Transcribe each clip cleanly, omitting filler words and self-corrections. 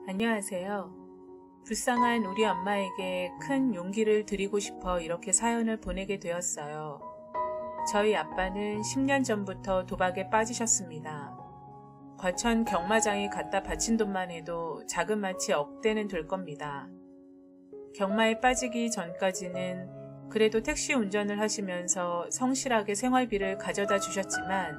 안녕하세요. 불쌍한 우리 엄마에게 큰 용기를 드리고 싶어 이렇게 사연을 보내게 되었어요. 저희 아빠는 10년 전부터 도박에 빠지셨습니다. 과천 경마장에 갖다 바친 돈만 해도 자그마치 억대는 될 겁니다. 경마에 빠지기 전까지는 그래도 택시 운전을 하시면서 성실하게 생활비를 가져다 주셨지만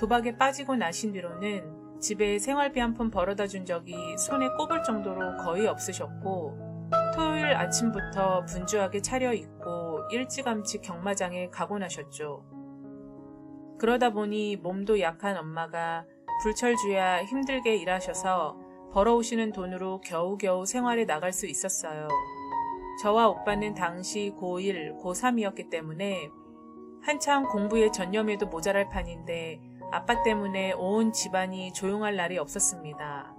도박에 빠지고 나신 뒤로는 집에 생활비 한 푼 벌어다 준 적이 손에 꼽을 정도로 거의 없으셨고 토요일 아침부터 분주하게 차려입고 일찌감치 경마장에 가고 나셨죠. 그러다 보니 몸도 약한 엄마가 불철주야 힘들게 일하셔서 벌어오시는 돈으로 겨우겨우 생활에 나갈 수 있었어요. 저와 오빠는 당시 고1, 고3이었기 때문에 한창 공부에 전념해도 모자랄 판인데 아빠 때문에 온 집안이 조용할 날이 없었습니다.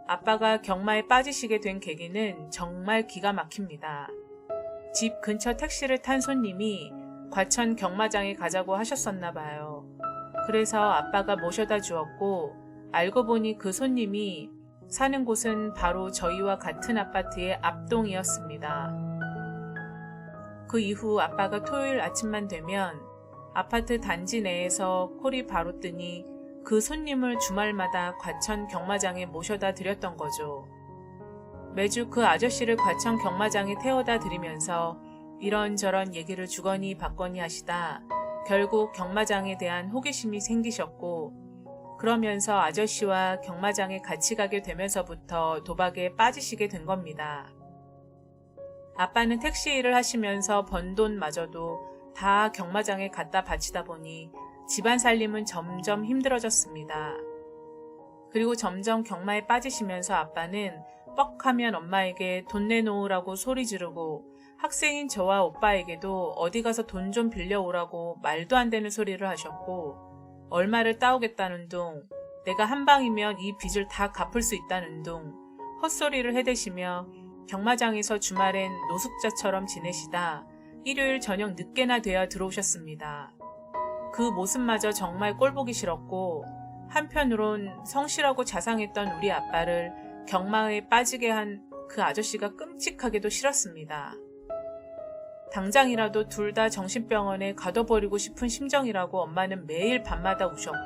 아빠가 경마에 빠지시게 된 계기는 정말 기가 막힙니다. 집 근처 택시를 탄 손님이 과천 경마장에 가자고 하셨었나 봐요. 그래서 아빠가 모셔다 주었고 알고 보니 그 손님이 사는 곳은 바로 저희와 같은 아파트의 앞동이었습니다. 그 이후 아빠가 토요일 아침만 되면 아파트 단지 내에서 콜이 바로 뜨니 그 손님을 주말마다 과천 경마장에 모셔다 드렸던 거죠. 매주 그 아저씨를 과천 경마장에 태워다 드리면서 이런저런 얘기를 주거니 받거니 하시다 결국 경마장에 대한 호기심이 생기셨고 그러면서 아저씨와 경마장에 같이 가게 되면서부터 도박에 빠지시게 된 겁니다. 아빠는 택시 일을 하시면서 번 돈마저도 다 경마장에 갖다 바치다 보니 집안 살림은 점점 힘들어졌습니다. 그리고 점점 경마에 빠지시면서 아빠는 뻑하면 엄마에게 돈 내놓으라고 소리 지르고 학생인 저와 오빠에게도 어디 가서 돈 좀 빌려오라고 말도 안 되는 소리를 하셨고 얼마를 따오겠다는 둥, 내가 한 방이면 이 빚을 다 갚을 수 있다는 둥 헛소리를 해대시며 경마장에서 주말엔 노숙자처럼 지내시다 일요일 저녁 늦게나 돼야 들어오셨습니다. 그 모습마저 정말 꼴보기 싫었고 한편으론 성실하고 자상했던 우리 아빠를 경마에 빠지게 한 그 아저씨가 끔찍하게도 싫었습니다. 당장이라도 둘 다 정신병원에 가둬버리고 싶은 심정이라고 엄마는 매일 밤마다 우셨고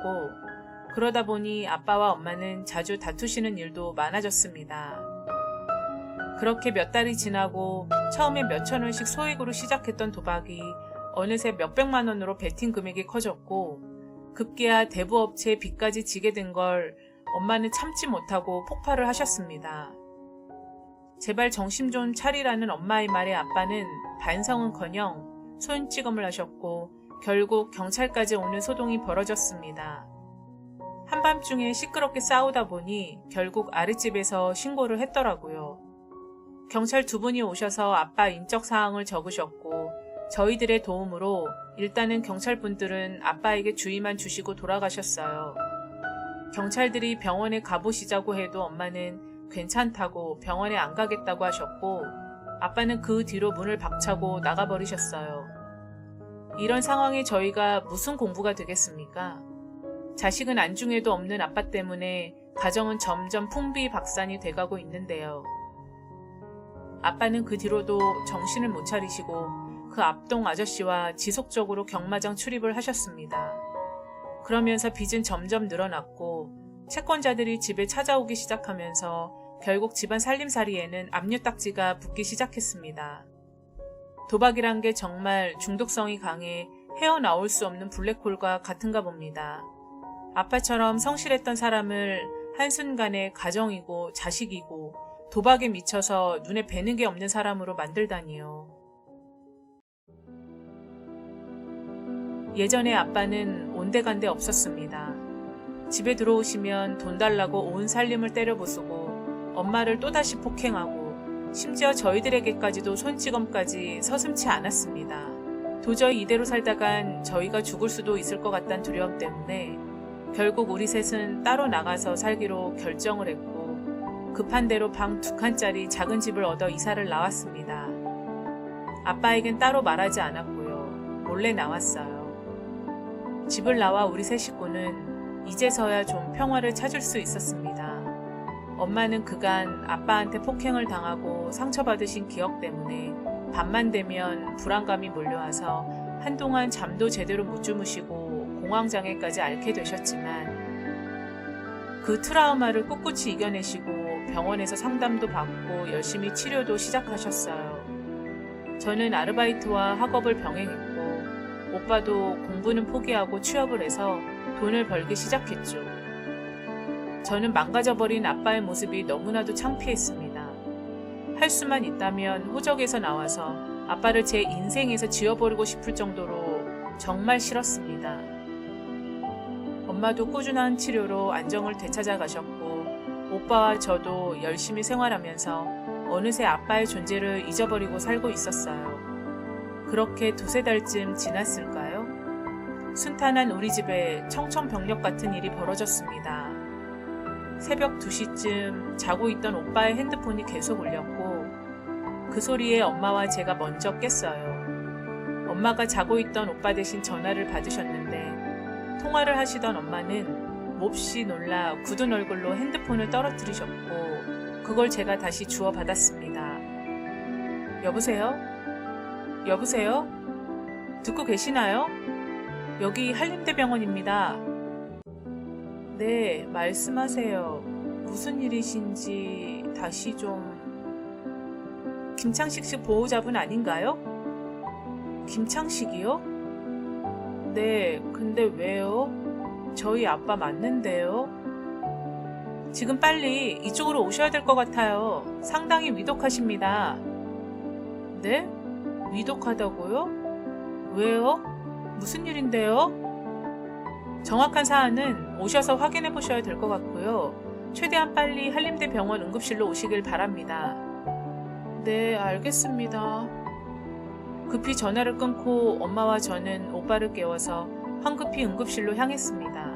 그러다 보니 아빠와 엄마는 자주 다투시는 일도 많아졌습니다. 그렇게 몇 달이 지나고 처음에 몇천 원씩 소액으로 시작했던 도박이 어느새 몇백만 원으로 베팅 금액이 커졌고 급기야 대부업체에 빚까지 지게 된 걸 엄마는 참지 못하고 폭발을 하셨습니다. 제발 정신 좀 차리라는 엄마의 말에 아빠는 반성은커녕 손찌검을 하셨고 결국 경찰까지 오는 소동이 벌어졌습니다. 한밤중에 시끄럽게 싸우다 보니 결국 아랫집에서 신고를 했더라고요. 경찰 두 분이 오셔서 아빠 인적 사항을 적으셨고 저희들의 도움으로 일단은 경찰분들은 아빠에게 주의만 주시고 돌아가셨어요. 경찰들이 병원에 가보시자고 해도 엄마는 괜찮다고 병원에 안 가겠다고 하셨고 아빠는 그 뒤로 문을 박차고 나가버리셨어요. 이런 상황에 저희가 무슨 공부가 되겠습니까? 자식은 안중에도 없는 아빠 때문에 가정은 점점 풍비박산이 돼가고 있는데요. 아빠는 그 뒤로도 정신을 못 차리시고 그 앞동 아저씨와 지속적으로 경마장 출입을 하셨습니다. 그러면서 빚은 점점 늘어났고 채권자들이 집에 찾아오기 시작하면서 결국 집안 살림살이에는 압류딱지가 붙기 시작했습니다. 도박이란 게 정말 중독성이 강해 헤어나올 수 없는 블랙홀과 같은가 봅니다. 아빠처럼 성실했던 사람을 한순간에 가정이고 자식이고 도박에 미쳐서 눈에 뵈는 게 없는 사람으로 만들다니요. 예전에 아빠는 온데간데 없었습니다. 집에 들어오시면 돈 달라고 온 살림을 때려부수고 엄마를 또다시 폭행하고 심지어 저희들에게까지도 손찌검까지 서슴지 않았습니다. 도저히 이대로 살다간 저희가 죽을 수도 있을 것 같다는 두려움 때문에 결국 우리 셋은 따로 나가서 살기로 결정을 했고 급한 대로 방 2칸짜리 작은 집을 얻어 이사를 나왔습니다. 아빠에겐 따로 말하지 않았고요. 몰래 나왔어요. 집을 나와 우리 세 식구는 이제서야 좀 평화를 찾을 수 있었습니다. 엄마는 그간 아빠한테 폭행을 당하고 상처받으신 기억 때문에 밤만 되면 불안감이 몰려와서 한동안 잠도 제대로 못 주무시고 공황장애까지 앓게 되셨지만 그 트라우마를 꿋꿋이 이겨내시고 병원에서 상담도 받고 열심히 치료도 시작하셨어요. 저는 아르바이트와 학업을 병행했고 오빠도 공부는 포기하고 취업을 해서 돈을 벌기 시작했죠. 저는 망가져버린 아빠의 모습이 너무나도 창피했습니다. 할 수만 있다면 호적에서 나와서 아빠를 제 인생에서 지워버리고 싶을 정도로 정말 싫었습니다. 엄마도 꾸준한 치료로 안정을 되찾아 가셨고 오빠와 저도 열심히 생활하면서 어느새 아빠의 존재를 잊어버리고 살고 있었어요. 그렇게 2~3달쯤 지났을까요? 순탄한 우리 집에 청천벽력 같은 일이 벌어졌습니다. 새벽 2시쯤 자고 있던 오빠의 핸드폰이 계속 울렸고 그 소리에 엄마와 제가 먼저 깼어요. 엄마가 자고 있던 오빠 대신 전화를 받으셨는데 통화를 하시던 엄마는 몹시 놀라 굳은 얼굴로 핸드폰을 떨어뜨리셨고 그걸 제가 다시 주워 받았습니다. 여보세요? 여보세요? 듣고 계시나요? 여기 한림대병원입니다. 네, 말씀하세요. 무슨 일이신지 다시 좀... 김창식 씨 보호자분 아닌가요? 김창식이요? 네, 근데 왜요? 저희 아빠 맞는데요? 지금 빨리 이쪽으로 오셔야 될 것 같아요. 상당히 위독하십니다. 네? 위독하다고요? 왜요? 무슨 일인데요? 정확한 사안은 오셔서 확인해 보셔야 될 것 같고요. 최대한 빨리 한림대병원 응급실로 오시길 바랍니다. 네, 알겠습니다. 급히 전화를 끊고 엄마와 저는 오빠를 깨워서 황급히 응급실로 향했습니다.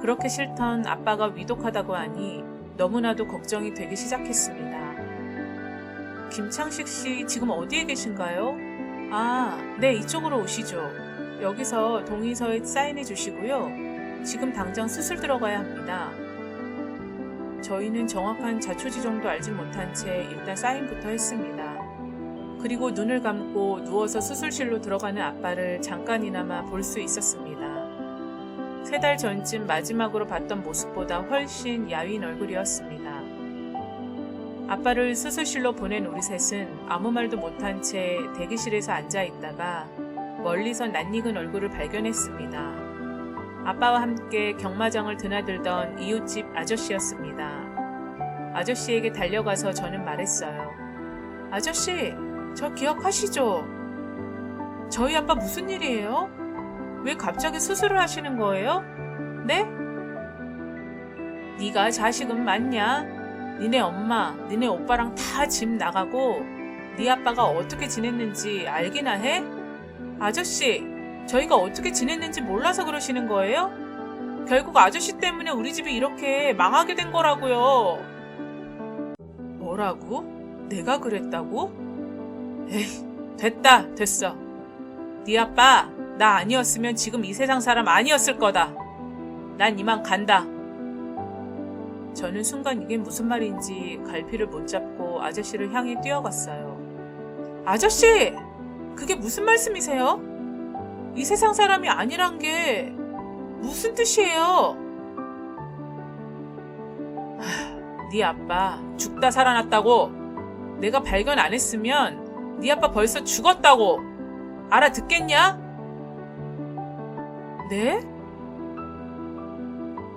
그렇게 싫던 아빠가 위독하다고 하니 너무나도 걱정이 되기 시작했습니다. 김창식 씨 지금 어디에 계신가요? 아, 네, 이쪽으로 오시죠. 여기서 동의서에 사인해 주시고요. 지금 당장 수술 들어가야 합니다. 저희는 정확한 자초지종도 알지 못한 채 일단 사인부터 했습니다. 그리고 눈을 감고 누워서 수술실로 들어가는 아빠를 잠깐이나마 볼 수 있었습니다. 3달 전쯤 마지막으로 봤던 모습보다 훨씬 야윈 얼굴이었습니다. 아빠를 수술실로 보낸 우리 셋은 아무 말도 못한 채 대기실에서 앉아있다가 멀리서 낯익은 얼굴을 발견했습니다. 아빠와 함께 경마장을 드나들던 이웃집 아저씨였습니다. 아저씨에게 달려가서 저는 말했어요. 아저씨, 저 기억하시죠? 저희 아빠 무슨 일이에요? 왜 갑자기 수술을 하시는 거예요? 네? 네가 자식은 맞냐? 니네 엄마, 니네 오빠랑 다 집 나가고 네 아빠가 어떻게 지냈는지 알기나 해? 아저씨, 저희가 어떻게 지냈는지 몰라서 그러시는 거예요? 결국 아저씨 때문에 우리 집이 이렇게 망하게 된 거라고요. 뭐라고? 내가 그랬다고? 에이, 됐어. 네 아빠 나 아니었으면 지금 이 세상 사람 아니었을 거다. 난 이만 간다. 저는 순간 이게 무슨 말인지 갈피를 못 잡고 아저씨를 향해 뛰어갔어요. 아저씨! 그게 무슨 말씀이세요? 이 세상 사람이 아니란 게 무슨 뜻이에요? 네 아빠 죽다 살아났다고. 내가 발견 안 했으면 네 아빠 벌써 죽었다고. 알아듣겠냐? 네?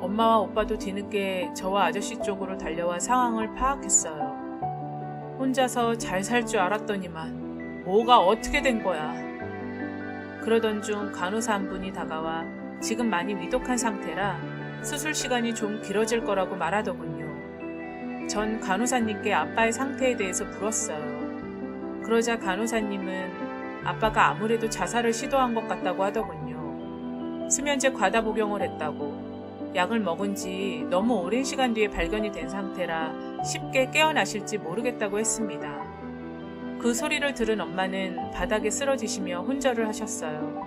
엄마와 오빠도 뒤늦게 저와 아저씨 쪽으로 달려와 상황을 파악했어요. 혼자서 잘 살 줄 알았더니만 뭐가 어떻게 된 거야. 그러던 중 간호사 한 분이 다가와 지금 많이 위독한 상태라 수술 시간이 좀 길어질 거라고 말하더군요. 전 간호사님께 아빠의 상태에 대해서 물었어요. 그러자 간호사님은 아빠가 아무래도 자살을 시도한 것 같다고 하더군요. 수면제 과다 복용을 했다고. 약을 먹은 지 너무 오랜 시간 뒤에 발견이 된 상태라 쉽게 깨어나실지 모르겠다고 했습니다. 그 소리를 들은 엄마는 바닥에 쓰러지시며 혼절을 하셨어요.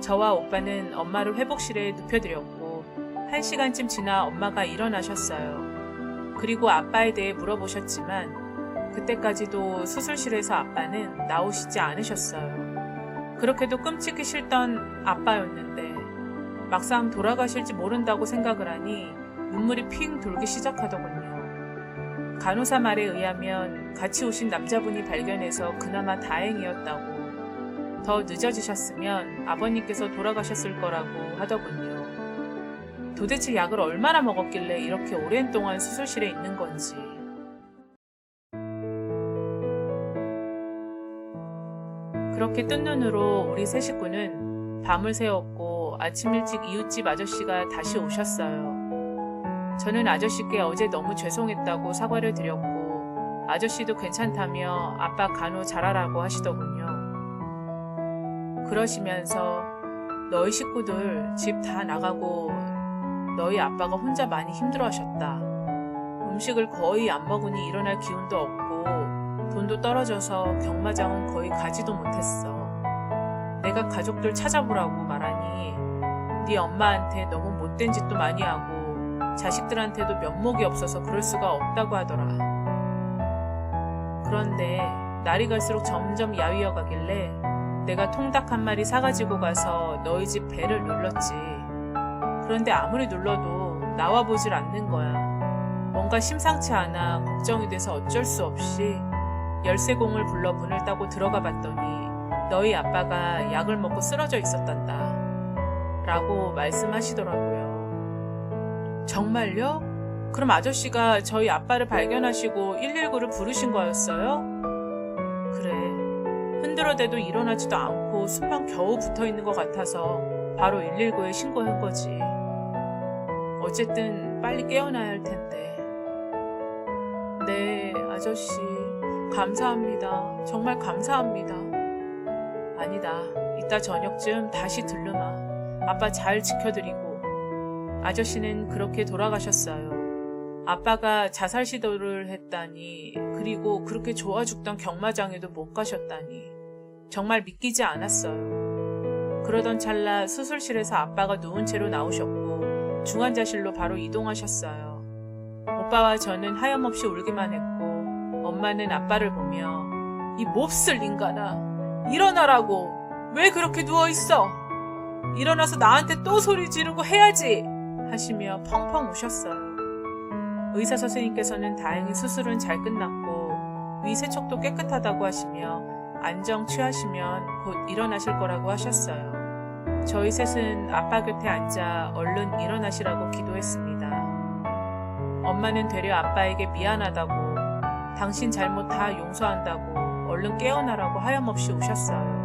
저와 오빠는 엄마를 회복실에 눕혀드렸고 1시간쯤 지나 엄마가 일어나셨어요. 그리고 아빠에 대해 물어보셨지만 그때까지도 수술실에서 아빠는 나오시지 않으셨어요. 그렇게도 끔찍이 싫던 아빠였는데 막상 돌아가실지 모른다고 생각을 하니 눈물이 핑 돌기 시작하더군요. 간호사 말에 의하면 같이 오신 남자분이 발견해서 그나마 다행이었다고, 더 늦어지셨으면 아버님께서 돌아가셨을 거라고 하더군요. 도대체 약을 얼마나 먹었길래 이렇게 오랜 동안 수술실에 있는 건지. 그렇게 뜬 눈으로 우리 세 식구는 밤을 새웠고 아침 일찍 이웃집 아저씨가 다시 오셨어요. 저는 아저씨께 어제 너무 죄송했다고 사과를 드렸고 아저씨도 괜찮다며 아빠 간호 잘하라고 하시더군요. 그러시면서 너희 식구들 집 다 나가고 너희 아빠가 혼자 많이 힘들어하셨다. 음식을 거의 안 먹으니 일어날 기운도 없고 돈도 떨어져서 경마장은 거의 가지도 못했어. 내가 가족들 찾아보라고 말하니 네 엄마한테 너무 못된 짓도 많이 하고 자식들한테도 면목이 없어서 그럴 수가 없다고 하더라. 그런데 날이 갈수록 점점 야위어 가길래 내가 통닭 한 마리 사가지고 가서 너희 집 배를 눌렀지. 그런데 아무리 눌러도 나와보질 않는 거야. 뭔가 심상치 않아 걱정이 돼서 어쩔 수 없이 열쇠공을 불러 문을 따고 들어가 봤더니 너희 아빠가 약을 먹고 쓰러져 있었단다. 라고 말씀하시더라고요. 정말요? 그럼 아저씨가 저희 아빠를 발견하시고 119를 부르신 거였어요? 그래. 흔들어대도 일어나지도 않고 숨만 겨우 붙어있는 것 같아서 바로 119에 신고한 거지. 어쨌든 빨리 깨어나야 할 텐데. 네, 아저씨. 감사합니다. 정말 감사합니다. 아니다. 이따 저녁쯤 다시 들르마. 아빠 잘 지켜드리고. 아저씨는 그렇게 돌아가셨어요. 아빠가 자살 시도를 했다니, 그리고 그렇게 좋아 죽던 경마장에도 못 가셨다니. 정말 믿기지 않았어요. 그러던 찰나 수술실에서 아빠가 누운 채로 나오셨고 중환자실로 바로 이동하셨어요. 오빠와 저는 하염없이 울기만 했고 엄마는 아빠를 보며 이 몹쓸 인간아, 일어나라고. 왜 그렇게 누워있어? 일어나서 나한테 또 소리 지르고 해야지 하시며 펑펑 우셨어요. 의사 선생님께서는 다행히 수술은 잘 끝났고 위 세척도 깨끗하다고 하시며 안정 취하시면 곧 일어나실 거라고 하셨어요. 저희 셋은 아빠 곁에 앉아 얼른 일어나시라고 기도했습니다. 엄마는 되려 아빠에게 미안하다고, 당신 잘못 다 용서한다고 얼른 깨어나라고 하염없이 우셨어요.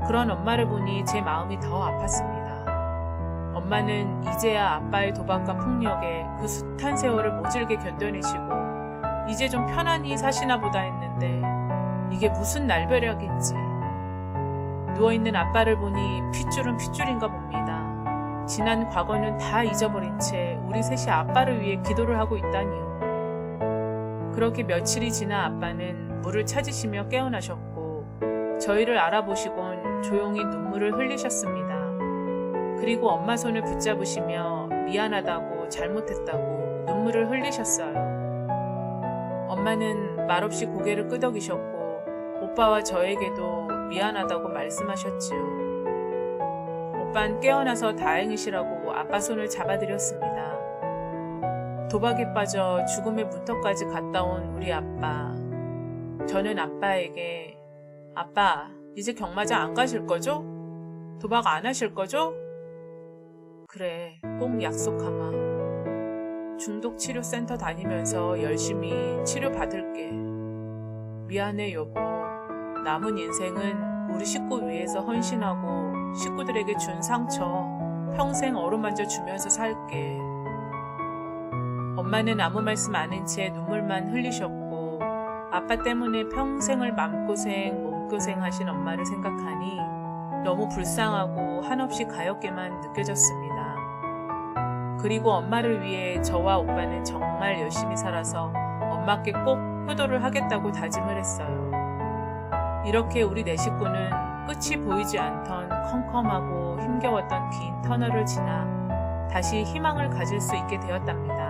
그런 엄마를 보니 제 마음이 더 아팠습니다. 엄마는 이제야 아빠의 도박과 폭력에 그 숱한 세월을 모질게 견뎌내시고 이제 좀 편안히 사시나 보다 했는데 이게 무슨 날벼락인지. 누워있는 아빠를 보니 핏줄은 핏줄인가 봅니다. 지난 과거는 다 잊어버린 채 우리 셋이 아빠를 위해 기도를 하고 있다니요. 그렇게 며칠이 지나 아빠는 물을 찾으시며 깨어나셨고 저희를 알아보시곤 조용히 눈물을 흘리셨습니다. 그리고 엄마 손을 붙잡으시며 미안하다고 잘못했다고 눈물을 흘리셨어요. 엄마는 말없이 고개를 끄덕이셨고 오빠와 저에게도 미안하다고 말씀하셨지요. 오빤 깨어나서 다행이시라고 아빠 손을 잡아드렸습니다. 도박에 빠져 죽음의 문턱까지 갔다 온 우리 아빠. 저는 아빠에게 아빠, 이제 경마장 안 가실 거죠? 도박 안 하실 거죠? 그래, 꼭 약속하마. 중독치료센터 다니면서 열심히 치료받을게. 미안해 여보. 남은 인생은 우리 식구 위해서 헌신하고 식구들에게 준 상처 평생 어루만져 주면서 살게. 엄마는 아무 말씀 안 한 채 눈물만 흘리셨고 아빠 때문에 평생을 맘고생 몸고생 하신 엄마를 생각하니 너무 불쌍하고 한없이 가엾게만 느껴졌습니다. 그리고 엄마를 위해 저와 오빠는 정말 열심히 살아서 엄마께 꼭 효도를 하겠다고 다짐을 했어요. 이렇게 우리 네 식구는 끝이 보이지 않던 컴컴하고 힘겨웠던 긴 터널을 지나 다시 희망을 가질 수 있게 되었답니다.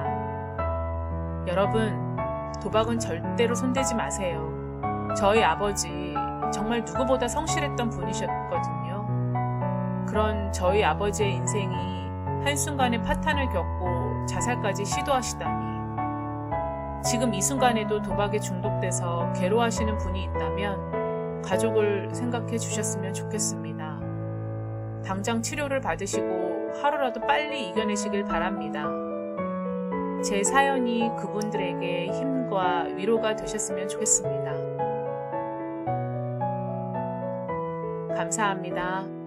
여러분, 도박은 절대로 손대지 마세요. 저희 아버지 정말 누구보다 성실했던 분이셨거든요. 그런 저희 아버지의 인생이 한순간에 파탄을 겪고 자살까지 시도하시다니. 지금 이 순간에도 도박에 중독돼서 괴로워하시는 분이 있다면 가족을 생각해 주셨으면 좋겠습니다. 당장 치료를 받으시고 하루라도 빨리 이겨내시길 바랍니다. 제 사연이 그분들에게 힘과 위로가 되셨으면 좋겠습니다. 감사합니다.